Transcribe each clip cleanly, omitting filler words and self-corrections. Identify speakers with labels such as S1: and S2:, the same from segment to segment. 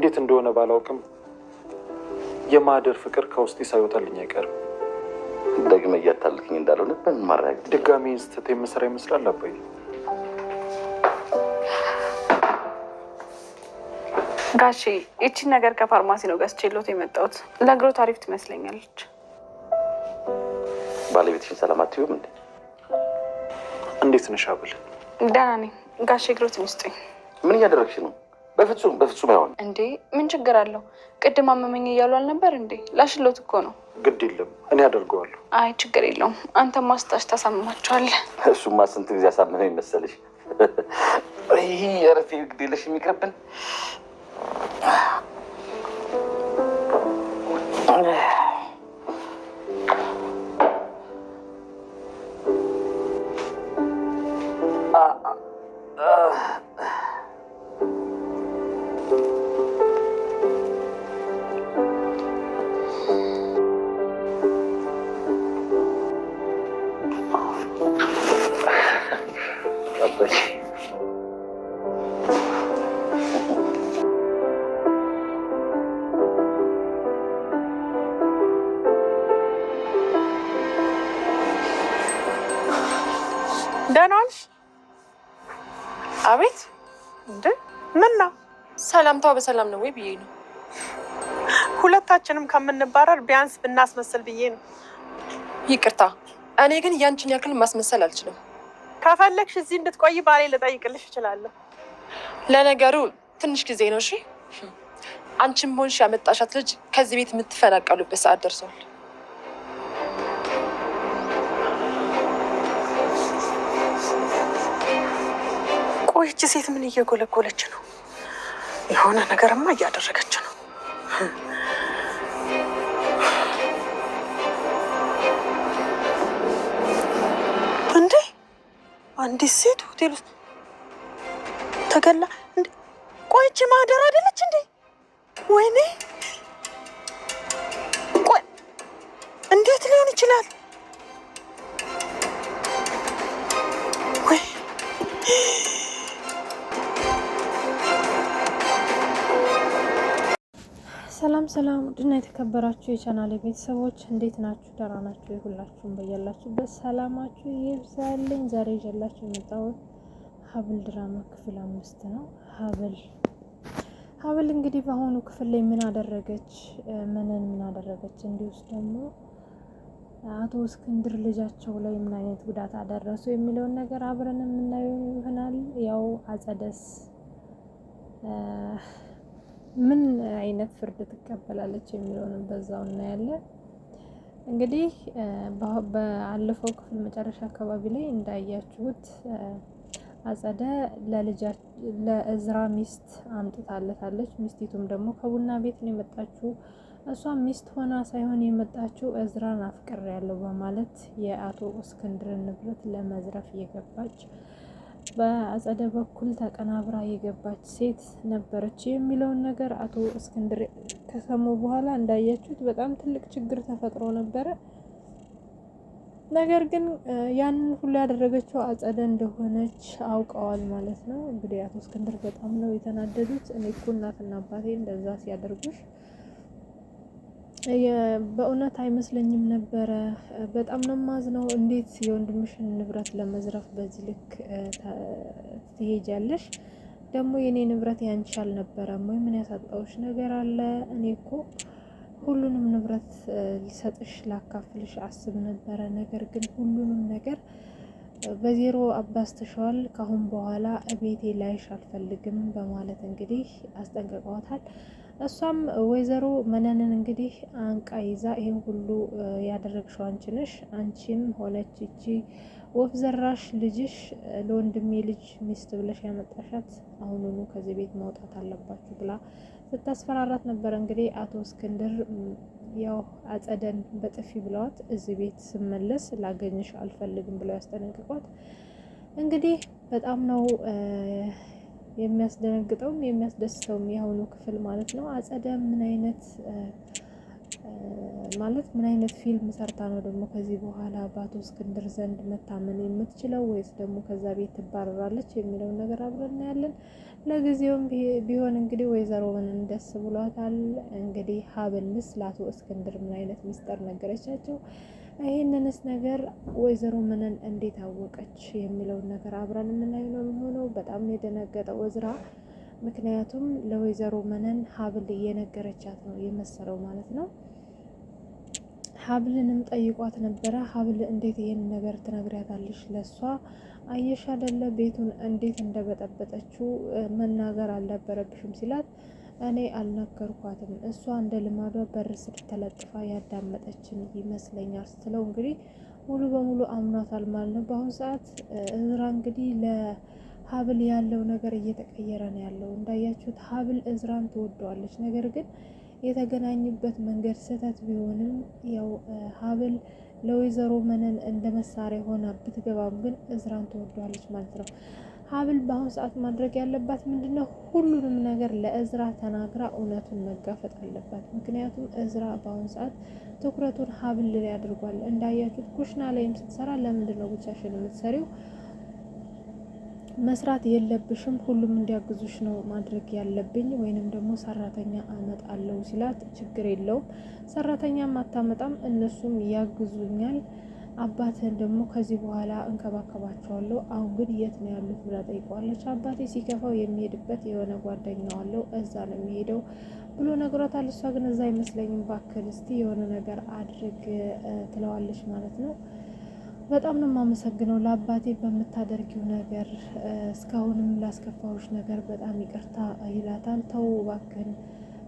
S1: እንዴት እንደሆነ ባላውቅም የማደር ፍቅር ከውስጤ ሳይወጣልኝ አይቀርም።
S2: ደግመህ እያታለልከኝ እንዳልሆነ በምን ማረጋገጥ?
S1: ድጋሚ ስህተት የምሰራ ይመስላል አባዬ።
S3: ጋሼ ይቺን ነገር ከፋርማሲ ነው ገዝቼልዎት የመጣሁት። ለእግሮ ታሪፍ ትመስለኛለች።
S2: ባለቤትሽን ሰላም አትይውም እንዴ?
S1: እንዴት ነሽ አብል?
S3: ደህና ነኝ ጋሼ። እግሮትን ይስጡኝ።
S2: ምን እያደረግሽ ነው? በፍጹም አይሆንም።
S3: እንዴ ምን ችግር አለው? ቅድም አመመኝ እያሉ አልነበር እንዴ? ላሽሎት እኮ ነው።
S1: ግድ የለም እኔ አደርገዋለሁ።
S3: አይ ችግር የለውም። አንተ ማስታሽ ታሳምማቸዋለህ።
S2: እሱማ ስንት ጊዜ አሳምመኝ መሰለሽ። ይሄ የረፌ ግድ የለሽ የሚቀርብን
S4: ደህና ዋልሽ?
S3: አቤት።
S4: እንዴ ምን ነው?
S5: ሰላምታው በሰላም ነው ወይ ብዬ ነው።
S4: ሁለታችንም ከምንባረር ቢያንስ ብናስመስል ብዬ ነው።
S5: ይቅርታ፣ እኔ ግን ያንቺን ያክል ማስመሰል አልችልም።
S4: ከፈለግሽ እዚህ እንድትቆይ ባሌ ልጠይቅልሽ እችላለሁ።
S5: ለነገሩ ትንሽ ጊዜ ነው። እሺ፣ አንቺም ሆንሽ ያመጣሻት ልጅ ከዚህ ቤት የምትፈናቀሉበት ሰዓት ደርሷል።
S4: ቆይቺ ሴት ምን እየጎለጎለች ነው? የሆነ ነገርማ እያደረገች ነው። እንዴ አንዲት ሴት ሆቴል ውስጥ ተገላ። እንዴ ቆይቺ ማህደር አይደለች እንዴ? ወይኔ ቆይ እንዴት ሊሆን ይችላል? ወይ
S6: ሰላም ውድና የተከበራችሁ የቻናሌ ቤተሰቦች እንዴት ናችሁ? ደህና ናችሁ? ሁላችሁም በያላችሁበት ሰላማችሁ ይብዛልኝ። ዛሬ ይዤላችሁ የመጣሁት ሀብል ድራማ ክፍል 5 ነው። ሀብል እንግዲህ በአሁኑ ክፍል ላይ ምን አደረገች፣ ምን አደረገች፣ እንዲሁስ ደግሞ አቶ እስክንድር ልጃቸው ላይ ምን አይነት ጉዳት አደረሱ የሚለውን ነገር አብረን የምናየው ይሆናል። ያው አጸደስ ምን አይነት ፍርድ ትቀበላለች የሚለውን በዛው እናያለን። እንግዲህ በአለፈው ክፍል መጨረሻ አካባቢ ላይ እንዳያችሁት አጸደ ለእዝራ ሚስት አምጥታለታለች። ሚስቲቱም ደግሞ ከቡና ቤት ነው የመጣችው። እሷ ሚስት ሆና ሳይሆን የመጣችው እዝራን አፍቅሬያለሁ በማለት የአቶ እስክንድርን ንብረት ለመዝረፍ የገባች በአጸደ በኩል ተቀናብራ የገባች ሴት ነበረች የሚለውን ነገር አቶ እስክንድር ከሰሙ በኋላ እንዳያችሁት በጣም ትልቅ ችግር ተፈጥሮ ነበረ። ነገር ግን ያንን ሁሉ ያደረገችው አጸደ እንደሆነች አውቀዋል ማለት ነው። እንግዲህ አቶ እስክንድር በጣም ነው የተናደዱት። እኔ እኮ እናትና አባቴ እንደዛ ሲያደርጉሽ በእውነት አይመስለኝም ነበረ። በጣም ነው ማዝነው። እንዴት የወንድምሽን ንብረት ለመዝረፍ በዚህ ልክ ትሄጃለሽ? ደግሞ የኔ ንብረት ያንቺ አልነበረም ወይ? ምን ያሳጣውሽ ነገር አለ? እኔ እኮ ሁሉንም ንብረት ሊሰጥሽ ላካፍልሽ አስብ ነበረ። ነገር ግን ሁሉንም ነገር በዜሮ አባስተሻል። ካሁን በኋላ ቤቴ ላይሽ አልፈልግም በማለት እንግዲህ አስጠንቅቀዋታል። እሷም ወይዘሮ መነንን እንግዲህ አንቃ ይዛ ይሄን ሁሉ ያደረግሽው አንቺ ነሽ፣ አንቺም ሆነች እቺ ወፍ ዘራሽ ልጅሽ ለወንድሜ ልጅ ሚስት ብለሽ ያመጣሻት አሁኑኑ ከዚህ ቤት መውጣት አለባችሁ ብላ ስታስፈራራት ነበር። እንግዲህ አቶ እስክንድር ያው አጸደን በጥፊ ብለዋት እዚህ ቤት ስመለስ ላገኝሽ አልፈልግም ብለው ያስጠነቅቋት። እንግዲህ በጣም ነው የሚያስደነግጠውም የሚያስደስተውም የአሁኑ ክፍል ማለት ነው። አጸደ ምን አይነት ማለት ምን አይነት ፊልም ሰርታ ነው ደግሞ ከዚህ በኋላ በአቶ እስክንድር ዘንድ መታመን የምትችለው ወይስ ደግሞ ከዛ ቤት ትባረራለች የሚለውን ነገር አብረን እናያለን። ለጊዜውም ቢሆን እንግዲህ ወይዘሮ ምንን ደስ ብሏታል። እንግዲህ ሀብልስ ለአቶ እስክንድር ምን አይነት ሚስጥር ነገረቻቸው? ይህንንስ ነገር ወይዘሮ ምንን እንዴት አወቀች የሚለውን ነገር አብረን የምናየው ነው የሚሆነው። በጣም ነው የደነገጠው እዝራ። ምክንያቱም ለወይዘሮ ምንን ሀብል እየነገረቻት ነው የመሰለው ማለት ነው። ሀብልንም ጠይቋት ነበረ። ሀብል እንዴት ይህን ነገር ትነግሪያታለሽ? ለሷ አየሽ አይደለ ቤቱን እንዴት እንደበጠበጠችው መናገር አልነበረብሽም ሲላት፣ እኔ አልነገርኳትም፣ እሷ እንደ ልማዷ በር ስር ተለጥፋ ያዳመጠችን ይመስለኛል ስትለው እንግዲህ ሙሉ በሙሉ አምኗታል ማለት ነው። በአሁኑ ሰዓት እዝራ እንግዲህ ለሀብል ያለው ነገር እየተቀየረ ነው ያለው። እንዳያችሁት ሀብል እዝራን ትወደዋለች፣ ነገር ግን የተገናኙበት መንገድ ስህተት ቢሆንም ያው ሀብል ለወይዘሮ ምንን እንደ መሳሪያ ሆና ብትገባም ግን እዝራን ትወደዋለች ማለት ነው። ሀብል በአሁኑ ሰዓት ማድረግ ያለባት ምንድነው? ሁሉንም ነገር ለእዝራ ተናግራ እውነቱን መጋፈጥ አለባት። ምክንያቱም እዝራ በአሁኑ ሰዓት ትኩረቱን ሀብል ላይ አድርጓል። እንዳያችሁት ኩሽና ላይም ስትሰራ ለምንድን ነው ብቻሽን የምትሰሪው? መስራት የለብሽም፣ ሁሉም እንዲያግዙሽ ነው ማድረግ ያለብኝ፣ ወይንም ደግሞ ሰራተኛ አመጣለሁ ሲላት፣ ችግር የለውም ሰራተኛም አታመጣም፣ እነሱም ያግዙኛል፣ አባትህን ደግሞ ከዚህ በኋላ እንከባከባቸዋለሁ፣ አሁን ግን የት ነው ያሉት ብላ ጠይቀዋለች። አባቴ ሲከፋው የሚሄድበት የሆነ ጓደኛው አለው፣ እዛ ነው የሚሄደው ብሎ ነግሯታል። እሷ ግን እዛ አይመስለኝም፣ ባክል እስቲ የሆነ ነገር አድርግ ትለዋለች ማለት ነው። በጣም ነው የማመሰግነው ለአባቴ በምታደርጊው ነገር፣ እስካሁንም ላስከፋዎች ነገር በጣም ይቅርታ ይላታል። ተው እባክህን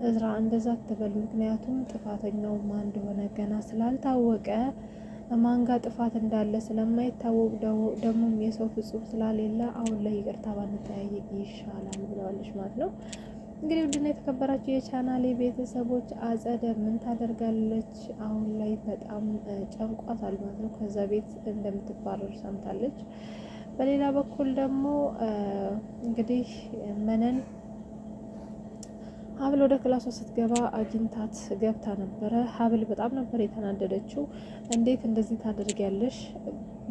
S6: እዝራ እንደዛ ትበል፣ ምክንያቱም ጥፋተኛው ማን እንደሆነ ገና ስላልታወቀ ማንጋ ጥፋት እንዳለ ስለማይታወቅ ደግሞም የሰው ፍጹም ስላሌለ አሁን ላይ ይቅርታ ባንጠያየቅ ይሻላል ብለዋለች ማለት ነው። እንግዲህ ውድና የተከበራችሁ የቻናሌ ቤተሰቦች አጸደ ምን ታደርጋለች? አሁን ላይ በጣም ጨንቋታል ማለት ነው። ከዛ ቤት እንደምትባረር ሰምታለች። በሌላ በኩል ደግሞ እንግዲህ ምንን ሀብል ወደ ክላሷ ስትገባ አግኝታት ገብታ ነበረ። ሀብል በጣም ነበር የተናደደችው። እንዴት እንደዚህ ታደርጊያለሽ?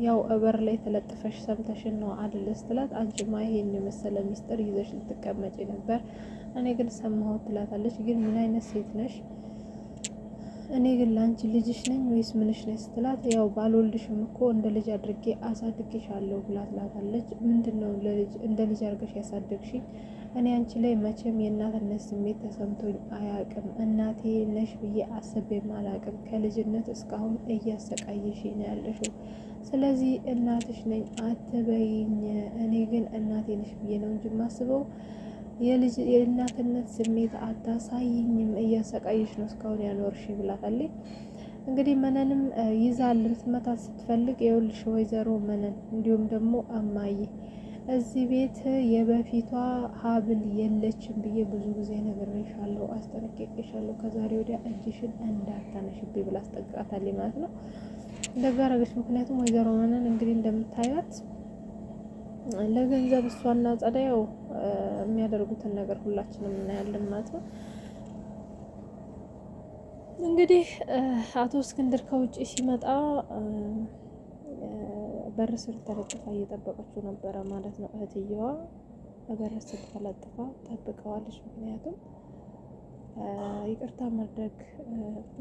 S6: ያው በር ላይ ተለጥፈሽ ሰምተሽን ነው አድል ስትላት፣ አንቺማ ይሄን የመሰለ ሚስጥር ይዘሽ ልትቀመጪ ነበር፣ እኔ ግን ሰማሁት ትላታለች። ግን ምን አይነት ሴት ነሽ? እኔ ግን ለአንቺ ልጅሽ ነኝ ወይስ ምንሽ ነኝ ስትላት፣ ያው ባልወልድሽም እኮ እንደ ልጅ አድርጌ አሳድግሻለሁ ብላ ትላታለች። ምንድን ነው እንደ ልጅ አድርገሽ ያሳደግሽኝ? እኔ አንቺ ላይ መቼም የእናትነት ስሜት ተሰምቶኝ አያቅም። እናቴ ነሽ ብዬ አስቤም አላቅም። ከልጅነት እስካሁን እያሰቃየሽኝ ነው ያለሽው። ስለዚህ እናትሽ ነኝ አትበይኝ። እኔ ግን እናቴ ነሽ ብዬ ነው እንጂ የማስበው የእናትነት ስሜት አታሳይኝም። እያሰቃየሽ ነው እስካሁን ያኖርሽ ብላታለች። እንግዲህ ምንንም ይዛ ልትመታት ስትፈልግ የውልሽ ወይዘሮ ምንን እንዲሁም ደግሞ እማዬ እዚህ ቤት የበፊቷ ሀብል የለችም ብዬ ብዙ ጊዜ ነግሬሻለሁ፣ አስጠነቅቄሻለሁ። ከዛሬ ወዲያ እጅሽን እንዳታነሽብኝ ብላ አስጠንቅቃታለች ማለት ነው። እንደዛ አደረገች። ምክንያቱም ወይዘሮ ምንን እንግዲህ እንደምታዩት ለገንዘብ እሷና ጸዳያው የሚያደርጉትን ነገር ሁላችንም እናያለን ማለት ነው። እንግዲህ አቶ እስክንድር ከውጭ ሲመጣ በር ስር ተለጥፋ እየጠበቀችው ነበረ ማለት ነው። እህትየዋ በር ስር ተለጥፋ ጠብቀዋለች። ምክንያቱም ይቅርታ ማድረግ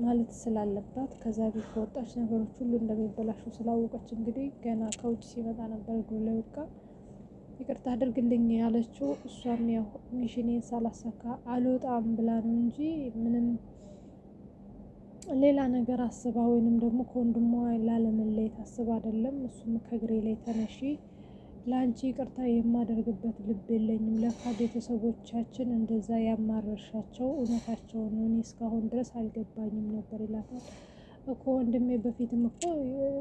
S6: ማለት ስላለባት ከዛ ቤት ከወጣች ነገሮች ሁሉ እንደሚበላሹ ስላወቀች እንግዲህ ገና ከውጭ ሲመጣ ነበር እግሩ ላይ ወድቃ ይቅርታ አድርግልኝ ያለችው። እሷም ያው ሚሽኔን ሳላሳካ አልወጣም ብላ ነው እንጂ ምንም ሌላ ነገር አስባ ወይንም ደግሞ ከወንድሟ ላለመለየት አስባ አይደለም። እሱም ከእግሬ ላይ ተነሺ፣ ለአንቺ ይቅርታ የማደርግበት ልብ የለኝም፣ ለካ ቤተሰቦቻችን እንደዛ ያማረርሻቸው እውነታቸው ነው፣ እኔ እስካሁን ድረስ አልገባኝም ነበር ይላታል። እኮ ወንድሜ በፊትም እኮ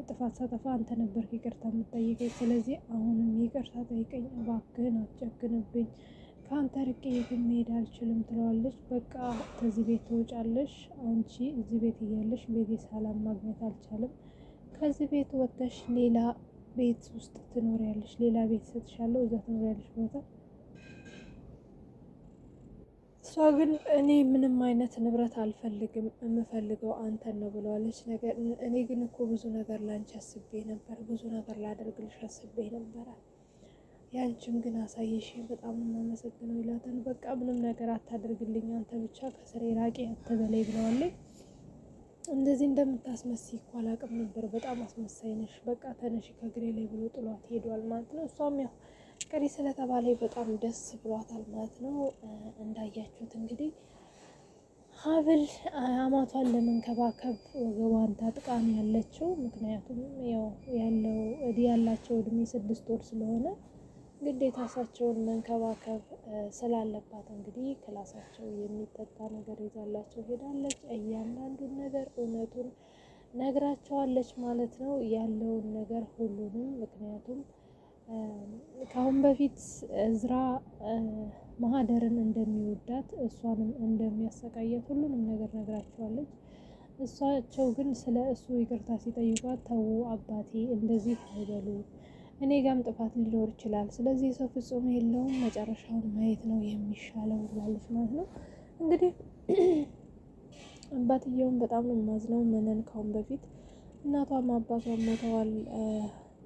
S6: ጥፋት ሳጠፋ አንተ ነበርክ ይቅርታ የምጠይቀኝ፣ ስለዚህ አሁንም ይቅርታ ጠይቀኝ እባክህን፣ አትጨክንብኝ፣ ከአንተ ርቄ የትም መሄድ አልችልም ትለዋለች። በቃ ከዚህ ቤት ትወጫለሽ፣ አንቺ እዚህ ቤት እያለሽ ቤቴ ሰላም ማግኘት አልቻለም፣ ከዚህ ቤት ወጥተሽ ሌላ ቤት ውስጥ ትኖሪያለሽ፣ ሌላ ቤት ሰጥሻለሁ፣ እዛ ትኖሪያለሽ ቦታ እሷ ግን እኔ ምንም አይነት ንብረት አልፈልግም የምፈልገው አንተን ነው ብለዋለች። ነገር እኔ ግን እኮ ብዙ ነገር ላንቺ አስቤ ነበር፣ ብዙ ነገር ላደርግልሽ አስቤ ነበረ፣ ያንቺም ግን አሳየሽ፣ በጣም የማመሰግነው ይላታል። በቃ ምንም ነገር አታደርግልኝ አንተ ብቻ ከስሬ ራቂ አትበለኝ ብለዋለች። እንደዚህ እንደምታስመስይ እኮ አላውቅም ነበር፣ በጣም አስመሳይ ነሽ፣ በቃ ተነሺ ከእግሬ ላይ ብሎ ጥሏት ሄዷል ማለት ነው። እሷም ያው ቅሪ ስለተባለ በጣም ደስ ብሏታል ማለት ነው። እንዳያችሁት እንግዲህ ሀብል አማቷን ለመንከባከብ ወገቧን ታጥቃን ያለችው፣ ምክንያቱም ያው ያላቸው እድሜ 6 ወር ስለሆነ ግዴታ እሳቸውን መንከባከብ ስላለባት እንግዲህ ክላሳቸው የሚጠጣ ነገር ይዛላቸው ሄዳለች። እያንዳንዱን ነገር እውነቱን ነግራቸዋለች ማለት ነው፣ ያለውን ነገር ሁሉንም። ምክንያቱም ከአሁን በፊት እዝራ ማህደርን እንደሚወዳት እሷንም እንደሚያሰቃያት ሁሉንም ነገር ነግራቸዋለች። እሳቸው ግን ስለ እሱ ይቅርታ ሲጠይቋት ተው አባቴ እንደዚህ አይበሉ፣ እኔ ጋም ጥፋት ሊኖር ይችላል፣ ስለዚህ የሰው ፍጹም የለውም፣ መጨረሻውን ማየት ነው የሚሻለው ብላለች ማለት ነው። እንግዲህ አባትየውን በጣም ነው የማዝነው። መነን ካሁን በፊት እናቷም አባቷም ሞተዋል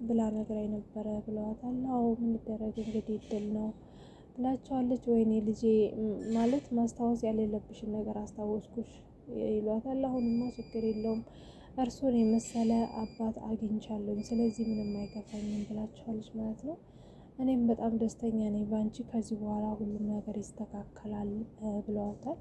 S6: ብላ ነግራኝ ነበረ ብለዋታል። አዎ ምን ይደረግ እንግዲህ እድል ነው ብላቸዋለች። ወይኔ ልጄ ማለት ማስታወስ ያሌለብሽን ነገር አስታወስኩሽ ይሏታል። አሁንማ ችግር የለውም እርሱን የመሰለ አባት አግኝቻለሁ፣ ስለዚህ ምንም አይከፋኝም ብላቸዋለች ማለት ነው። እኔም በጣም ደስተኛ ነኝ በአንቺ፣ ከዚህ በኋላ ሁሉም ነገር ይስተካከላል ብለዋታል።